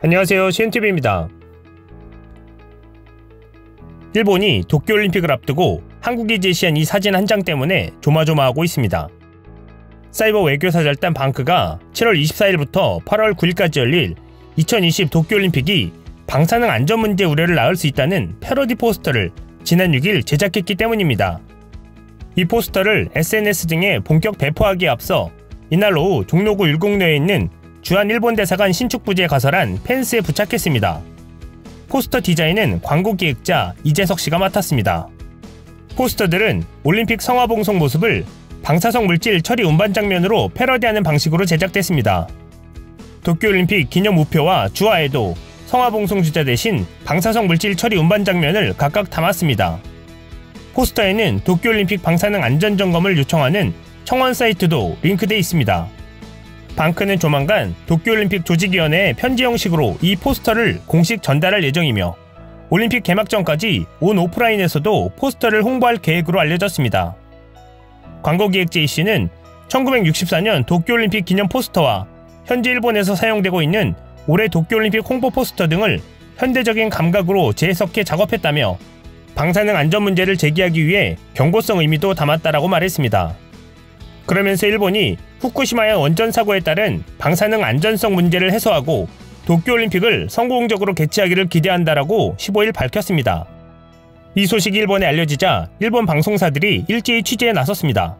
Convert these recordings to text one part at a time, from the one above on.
안녕하세요, CNTV입니다. 일본이 도쿄올림픽을 앞두고 한국이 제시한 이 사진 한 장 때문에 조마조마하고 있습니다. 사이버 외교사절단 방크가 7월 24일부터 8월 9일까지 열릴 2020 도쿄올림픽이 방사능 안전 문제 우려를 낳을 수 있다는 패러디 포스터를 지난 6일 제작했기 때문입니다. 이 포스터를 SNS 등에 본격 배포하기에 앞서 이날 오후 종로구 율곡로에 있는 주한 일본 대사관 신축 부지에 가설한 펜스에 부착했습니다. 포스터 디자인은 광고 기획자 이재석 씨가 맡았습니다. 포스터들은 올림픽 성화봉송 모습을 방사성 물질 처리 운반 장면으로 패러디하는 방식으로 제작됐습니다. 도쿄올림픽 기념 우표와 주화에도 성화봉송 주자 대신 방사성 물질 처리 운반 장면을 각각 담았습니다. 포스터에는 도쿄올림픽 방사능 안전점검을 요청하는 청원 사이트도 링크되어 있습니다. 방크는 조만간 도쿄올림픽 조직위원회에 편지 형식으로 이 포스터를 공식 전달할 예정이며 올림픽 개막 전까지 온 오프라인에서도 포스터를 홍보할 계획으로 알려졌습니다. 광고기획자 A씨는 1964년 도쿄올림픽 기념 포스터와 현재 일본에서 사용되고 있는 올해 도쿄올림픽 홍보 포스터 등을 현대적인 감각으로 재해석해 작업했다며 방사능 안전 문제를 제기하기 위해 경고성 의미도 담았다라고 말했습니다. 그러면서 일본이 후쿠시마현 원전 사고에 따른 방사능 안전성 문제를 해소하고 도쿄올림픽을 성공적으로 개최하기를 기대한다라고 15일 밝혔습니다. 이 소식이 일본에 알려지자 일본 방송사들이 일제히 취재에 나섰습니다.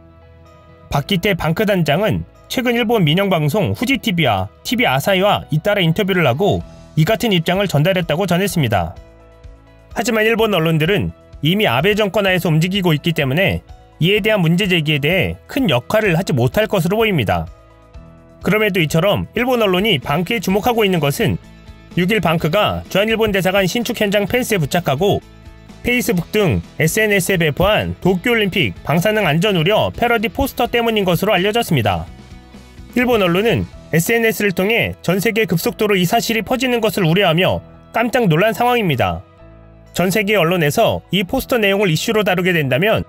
박기태 방크 단장은 최근 일본 민영방송 후지TV와 TV 아사히와 잇따라 인터뷰를 하고 이 같은 입장을 전달했다고 전했습니다. 하지만 일본 언론들은 이미 아베 정권 하에서 움직이고 있기 때문에 이에 대한 문제 제기에 대해 큰 역할을 하지 못할 것으로 보입니다. 그럼에도 이처럼 일본 언론이 방크에 주목하고 있는 것은 6일 방크가 주한일본 대사관 신축 현장 펜스에 부착하고 페이스북 등 SNS에 배포한 도쿄올림픽 방사능 안전 우려 패러디 포스터 때문인 것으로 알려졌습니다. 일본 언론은 SNS를 통해 전세계 급속도로 이 사실이 퍼지는 것을 우려하며 깜짝 놀란 상황입니다. 전세계 언론에서 이 포스터 내용을 이슈로 다루게 된다면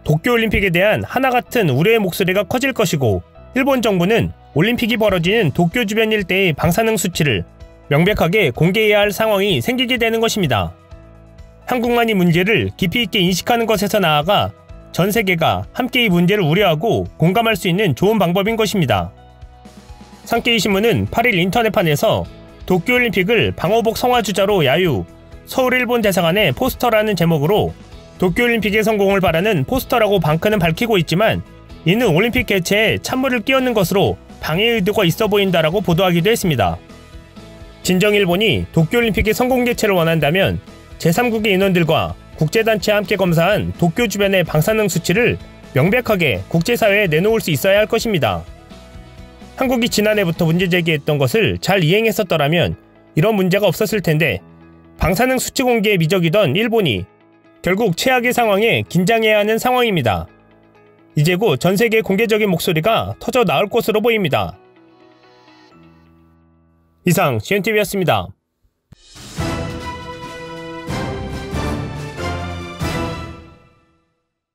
도쿄올림픽에 대한 하나같은 우려의 목소리가 커질 것이고 일본 정부는 올림픽이 벌어지는 도쿄 주변 일대의 방사능 수치를 명백하게 공개해야 할 상황이 생기게 되는 것입니다. 한국만 이 문제를 깊이 있게 인식하는 것에서 나아가 전 세계가 함께 이 문제를 우려하고 공감할 수 있는 좋은 방법인 것입니다. 산케이 신문은 8일 인터넷판에서 도쿄올림픽을 방호복 성화 주자로 야유, 서울 일본 대사관의 포스터라는 제목으로 도쿄올림픽의 성공을 바라는 포스터라고 방크는 밝히고 있지만 이는 올림픽 개최에 찬물을 끼얹는 것으로 방해 의도가 있어 보인다라고 보도하기도 했습니다. 진정 일본이 도쿄올림픽의 성공 개최를 원한다면 제3국의 인원들과 국제단체와 함께 검사한 도쿄 주변의 방사능 수치를 명백하게 국제사회에 내놓을 수 있어야 할 것입니다. 한국이 지난해부터 문제 제기했던 것을 잘 이행했었더라면 이런 문제가 없었을 텐데 방사능 수치 공개에 미적이던 일본이 결국 최악의 상황에 긴장해야 하는 상황입니다. 이제 곧 전세계 공개적인 목소리가 터져 나올 것으로 보입니다. 이상 CNTV였습니다.